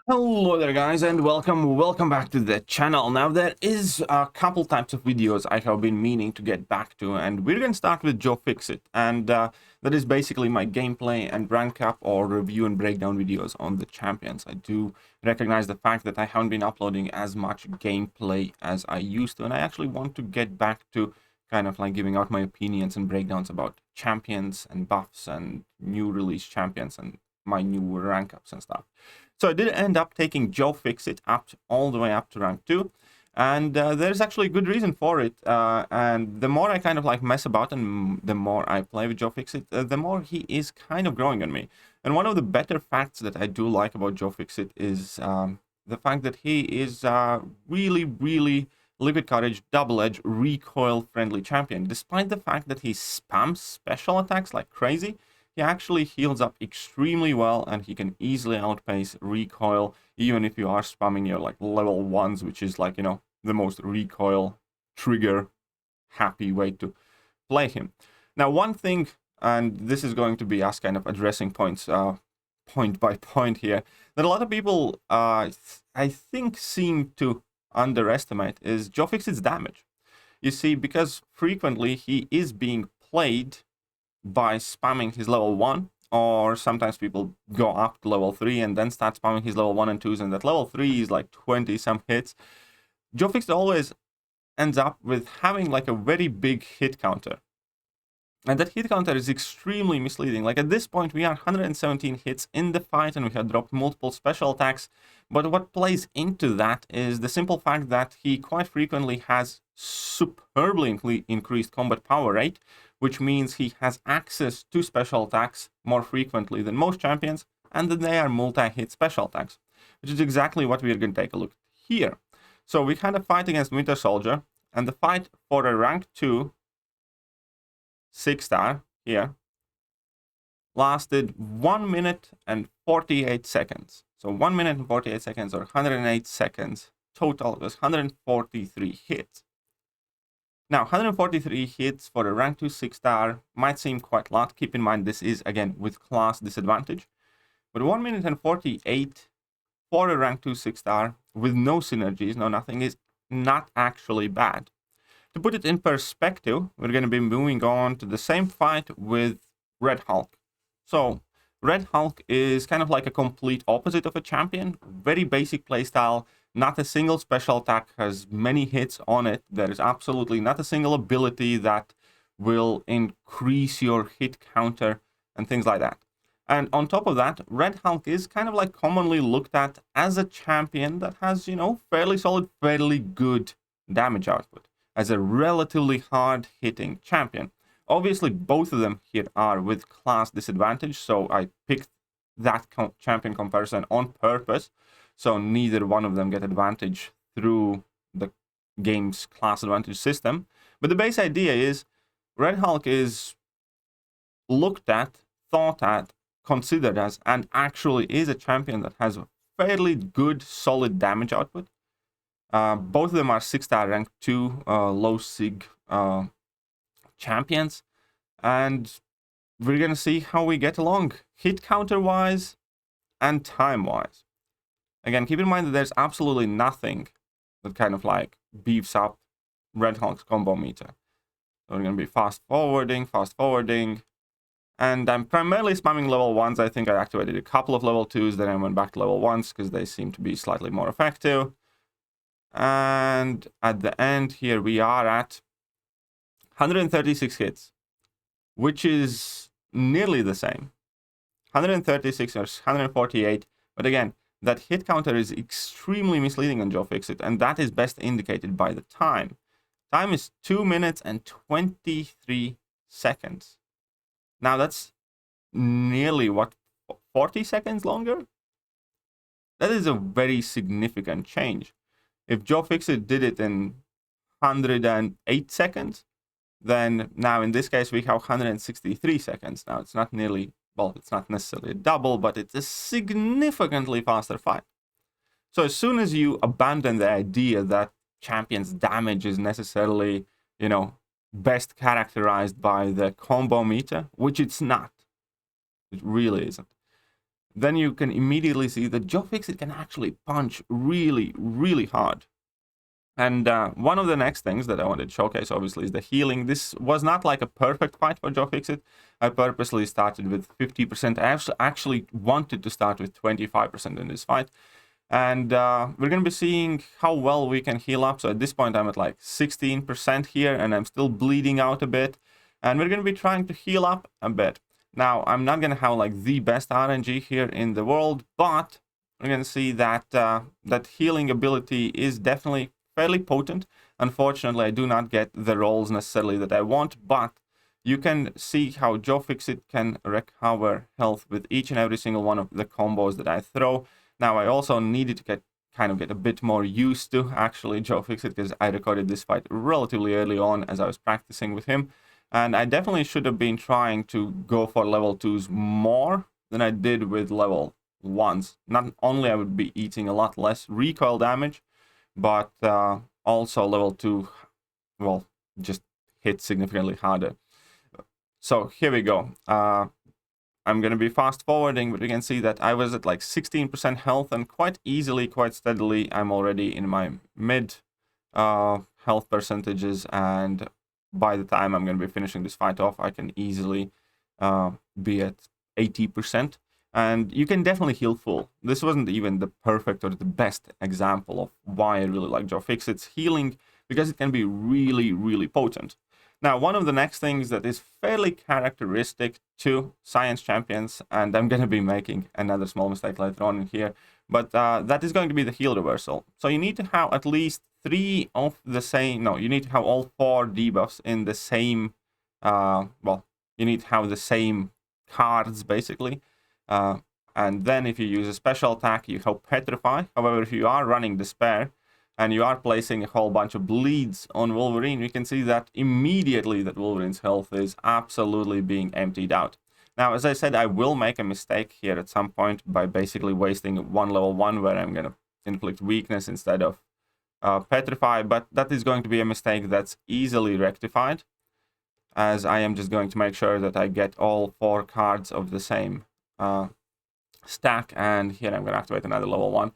Hello there guys, and welcome back to the channel. Now there is a couple types of videos I have been meaning to get back to, and we're going to start with Joe Fixit, and that is basically my gameplay and rank up or review and breakdown videos on the champions. I do recognize the fact that I haven't been uploading as much gameplay as I used to, and I actually want to get back to kind of like giving out my opinions and breakdowns about champions and buffs and new release champions and my new rank ups and stuff. So I did end up taking Joe Fixit up all the way up to rank 2. And there's actually a good reason for it. And the more I kind of like mess about and the more I play with Joe Fixit, the more he is kind of growing on me. And one of the better facts that I do like about Joe Fixit is the fact that he is really Liquid Courage, double-edge, recoil-friendly champion. Despite the fact that he spams special attacks like crazy, he actually heals up extremely well, and he can easily outpace recoil, even if you are spamming your like level 1s, which is like, you know, the most recoil trigger happy way to play him. Now, one thing, and this is going to be us kind of addressing points point by point here, that a lot of people I think seem to underestimate is Joe Fixit's damage. You see, because frequently he is being played by spamming his level 1, or sometimes people go up to level 3 and then start spamming his level 1 and 2s, and that level 3 is like 20 some hits. Joe Fixit always ends up with having like a very big hit counter, and that hit counter is extremely misleading. Like at this point we are 117 hits in the fight and we have dropped multiple special attacks, but what plays into that is the simple fact that he quite frequently has superbly increased combat power rate, which means he has access to special attacks more frequently than most champions, and that they are multi-hit special attacks, which is exactly what we are going to take a look at here. So we had a fight against Winter Soldier, and the fight for a rank 2 6-star here lasted 1 minute and 48 seconds. So 1 minute and 48 seconds, or 108 seconds total. It was 143 hits. Now, 143 hits for a rank 2 6-star might seem quite a lot. Keep in mind, this is, again, with class disadvantage. But 1 minute and 48 for a rank 2 6-star with no synergies, no nothing, is not actually bad. To put it in perspective, we're going to be moving on to the same fight with Red Hulk. So, Red Hulk is kind of like a complete opposite of a champion. Very basic playstyle. Not a single special attack has many hits on it. There is absolutely not a single ability that will increase your hit counter and things like that. And on top of that, Red Hulk is kind of like commonly looked at as a champion that has, you know, fairly solid, fairly good damage output, as a relatively hard-hitting champion. Obviously, both of them here are with class disadvantage, so I picked that champion comparison on purpose, so neither one of them get advantage through the game's class advantage system. But the base idea is Red Hulk is looked at, thought at, considered as, and actually is a champion that has a fairly good, solid damage output. Both of them are 6-star rank 2 low sig champions, and we're gonna see how we get along hit counter wise and time wise. Again, keep in mind that there's absolutely nothing that kind of like beefs up Red Hulk's combo meter. So we're gonna be fast forwarding, and I'm primarily spamming level 1s. I think I activated a couple of level 2s, then I went back to level 1s because they seem to be slightly more effective. And at the end here we are at 136 hits, which is nearly the same. 136 or 148, but again, that hit counter is extremely misleading on Joe Fixit, and that is best indicated by the time. Time is 2 minutes and 23 seconds. Now that's nearly, what, 40 seconds longer? That is a very significant change. If Joe Fixit did it in 108 seconds, then now in this case we have 163 seconds. Now it's not nearly, well, it's not necessarily a double, but it's a significantly faster fight. So as soon as you abandon the idea that champion's damage is necessarily, you know, best characterized by the combo meter, which it's not. It really isn't. then you can immediately see that Joe Fixit can actually punch really, really hard. And one of the next things that I wanted to showcase, obviously, is the healing. This was not like a perfect fight for Joe Fixit. I purposely started with 50%. I actually wanted to start with 25% in this fight. And we're going to be seeing how well we can heal up. So at this point, I'm at like 16% here, and I'm still bleeding out a bit. And we're going to be trying to heal up a bit. Now, I'm not going to have like the best RNG here in the world, but we're going to see that that healing ability is definitely fairly potent. Unfortunately, I do not get the rolls necessarily that I want, but you can see how Joe Fixit can recover health with each and every single one of the combos that I throw. Now, I also needed to get a bit more used to actually Joe Fixit, because I recorded this fight relatively early on as I was practicing with him. And I definitely should have been trying to go for level 2s more than I did with level 1s. Not only I would be eating a lot less recoil damage, but also level 2, well, just hit significantly harder. So here we go. I'm going to be fast forwarding, but you can see that I was at like 16% health, and quite easily, quite steadily, I'm already in my mid health percentages, and by the time I'm going to be finishing this fight off, I can easily be at 80%. And you can definitely heal full. This wasn't even the perfect or the best example of why I really like Joe Fixit's healing, because it can be really, really potent. Now, one of the next things that is fairly characteristic to Science Champions, and I'm going to be making another small mistake later on in here, but that is going to be the heal reversal. So you need to have at least 3 of the same, no, you need to have all 4 debuffs in the same, well, you need to have the same cards, basically. And then if you use a special attack, you have Petrify. However, if you are running Despair, and you are placing a whole bunch of bleeds on Wolverine, we can see that immediately that Wolverine's health is absolutely being emptied out. Now, as I said, I will make a mistake here at some point by basically wasting one level 1 where I'm going to inflict weakness instead of Petrify, but that is going to be a mistake that's easily rectified, as I am just going to make sure that I get all 4 cards of the same stack, and here I'm going to activate another level 1.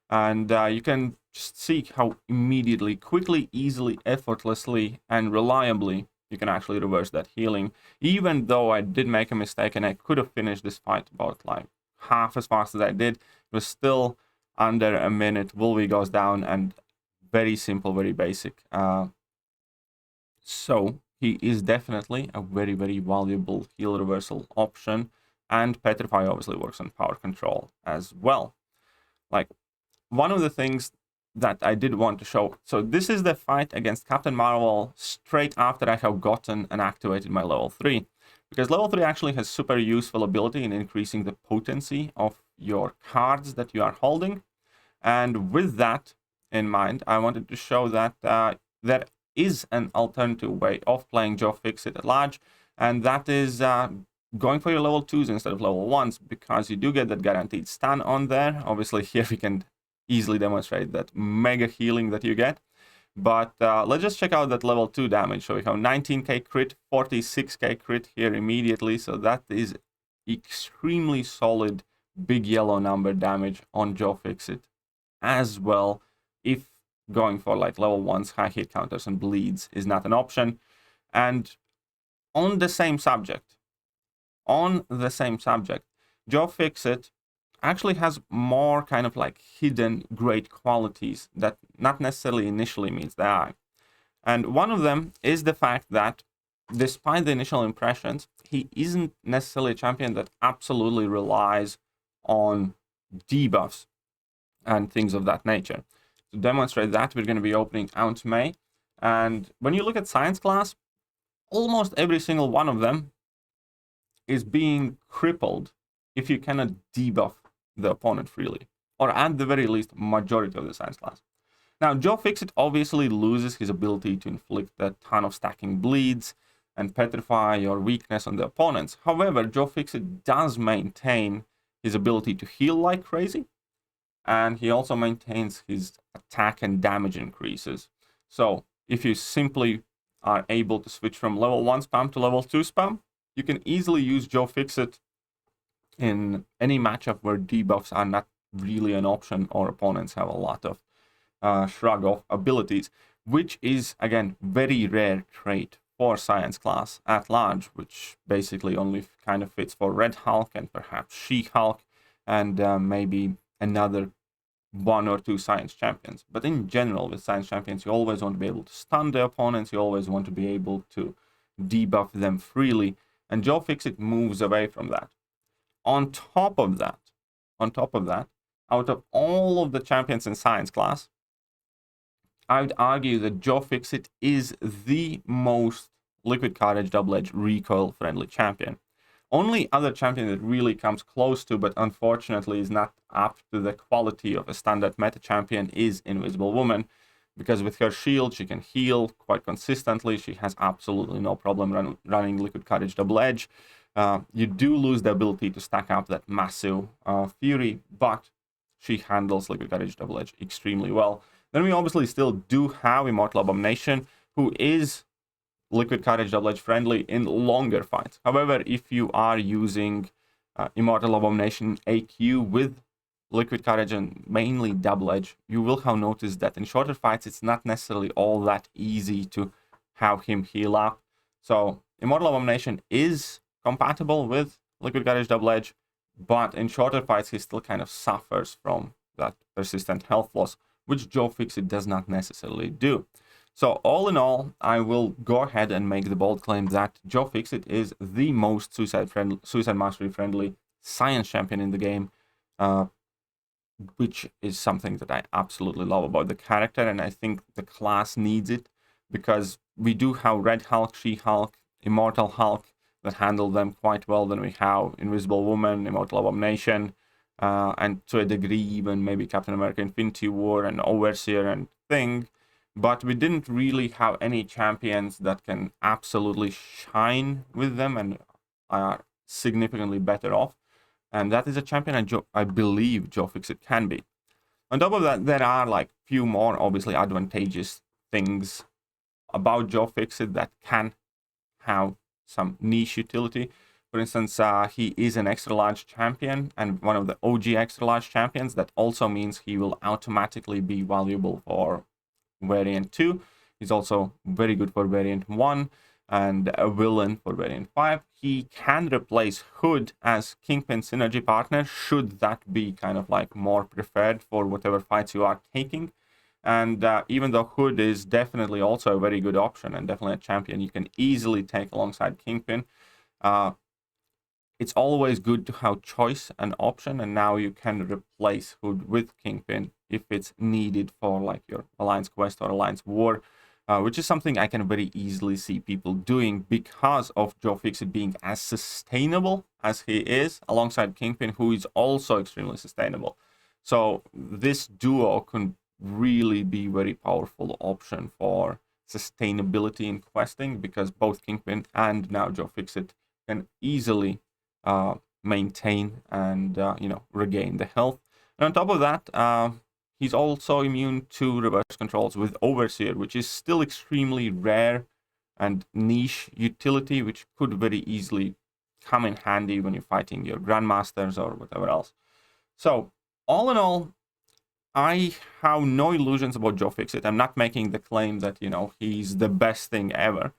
And you can just see how immediately, quickly, easily, effortlessly, and reliably you can actually reverse that healing. Even though I did make a mistake and I could have finished this fight about like half as fast as I did, it was still under a minute. Wolvie goes down, and very simple, very basic. So he is definitely a very, very valuable heal reversal option. And Petrify obviously works on power control as well. Like, one of the things that I did want to show, so this is the fight against Captain Marvel straight after I have gotten and activated my level 3. Because level 3 actually has super useful ability in increasing the potency of your cards that you are holding. And with that in mind, I wanted to show that there is an alternative way of playing Joe Fixit at large, and that is going for your level 2s instead of level 1s, because you do get that guaranteed stun on there. Obviously, here we can easily demonstrate that mega healing that you get. But let's just check out that level 2 damage. So we have 19k crit, 46k crit here immediately. So that is extremely solid big yellow number damage on Joe Fixit as well, if going for like level 1s, high hit counters and bleeds is not an option. And on the same subject, Joe Fixit actually has more kind of like hidden great qualities that not necessarily initially meets the eye. And one of them is the fact that despite the initial impressions, he isn't necessarily a champion that absolutely relies on debuffs and things of that nature. To demonstrate that, we're going to be opening Aunt May. And when you look at Science class, almost every single one of them is being crippled if you cannot debuff the opponent freely, or at the very least, majority of the Science class. Now, Joe Fixit obviously loses his ability to inflict a ton of stacking bleeds and petrify your weakness on the opponents. However, Joe Fixit does maintain his ability to heal like crazy, and he also maintains his attack and damage increases. So if you simply are able to switch from level 1 spam to level 2 spam, you can easily use Joe Fixit in any matchup where debuffs are not really an option or opponents have a lot of shrug off abilities, which is, again, very rare trait for science class at large, which basically only kind of fits for Red Hulk and perhaps She-Hulk and maybe another 1 or 2 science champions. But in general, with science champions, you always want to be able to stun the opponents, you always want to be able to debuff them freely, and Joe Fixit moves away from that. On top of that, out of all of the champions in science class, I would argue that Joe Fixit is the most Liquid Courage Double Edge recoil friendly champion. Only other champion that really comes close to, but unfortunately is not up to the quality of a standard meta champion, is Invisible Woman, because with her shield she can heal quite consistently. She has absolutely no problem running Liquid Courage Double Edge. You do lose the ability to stack up that massive Fury, but she handles Liquid Courage Double Edge extremely well. Then we obviously still do have Immortal Abomination, who is Liquid Courage Double Edge friendly in longer fights. However, if you are using Immortal Abomination AQ with Liquid Courage and mainly Double Edge, you will have noticed that in shorter fights it's not necessarily all that easy to have him heal up. So Immortal Abomination is compatible with Liquid Courage Double Edge, but in shorter fights he still kind of suffers from that persistent health loss, which Joe Fixit does not necessarily do. So all in all, I will go ahead and make the bold claim that Joe Fixit is the most suicide mastery friendly science champion in the game, which is something that I absolutely love about the character, and I think the class needs it, because we do have Red Hulk, She-Hulk, Immortal Hulk that handle them quite well. Then we have Invisible Woman, Immortal Abomination, and to a degree even maybe Captain America Infinity War and Overseer and Thing, but we didn't really have any champions that can absolutely shine with them and are significantly better off, and that is a champion I believe Joe Fixit can be. On top of that, there are like few more obviously advantageous things about Joe Fixit that can have some niche utility. For instance, he is an extra large champion and one of the OG extra large champions. That also means he will automatically be valuable for variant 2. He's also very good for variant 1 and a villain for variant 5. He can replace Hood as Kingpin synergy partner, should that be kind of like more preferred for whatever fights you are taking. And even though Hood is definitely also a very good option and definitely a champion you can easily take alongside Kingpin, it's always good to have choice and option, and now you can replace Hood with Kingpin if it's needed for like your Alliance Quest or Alliance War, which is something I can very easily see people doing because of Joe Fixit being as sustainable as he is alongside Kingpin, who is also extremely sustainable. So this duo can really be very powerful option for sustainability in questing, because both Kingpin and now Joe Fixit can easily maintain and regain the health. And on top of that, he's also immune to reverse controls with Overseer, which is still extremely rare and niche utility, which could very easily come in handy when you're fighting your Grandmasters or whatever else. So all in all, I have no illusions about Joe Fixit. I'm not making the claim that he's the best thing ever.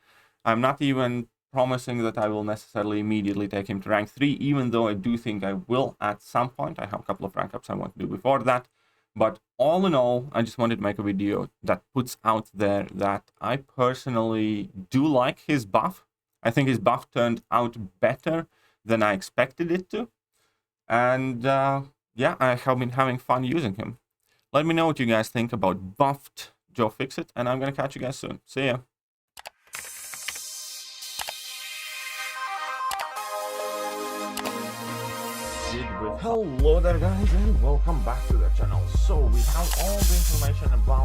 I'm not even promising that I will necessarily immediately take him to rank 3, even though I do think I will at some point. I have a couple of rank ups I want to do before that. But all in all, I just wanted to make a video that puts out there that I personally do like his buff. I think his buff turned out better than I expected it to. And yeah, I have been having fun using him. Let me know what you guys think about buffed Joe Fixit, and I'm going to catch you guys soon. See ya. Hello there guys, and welcome back to the channel. So we have all the information about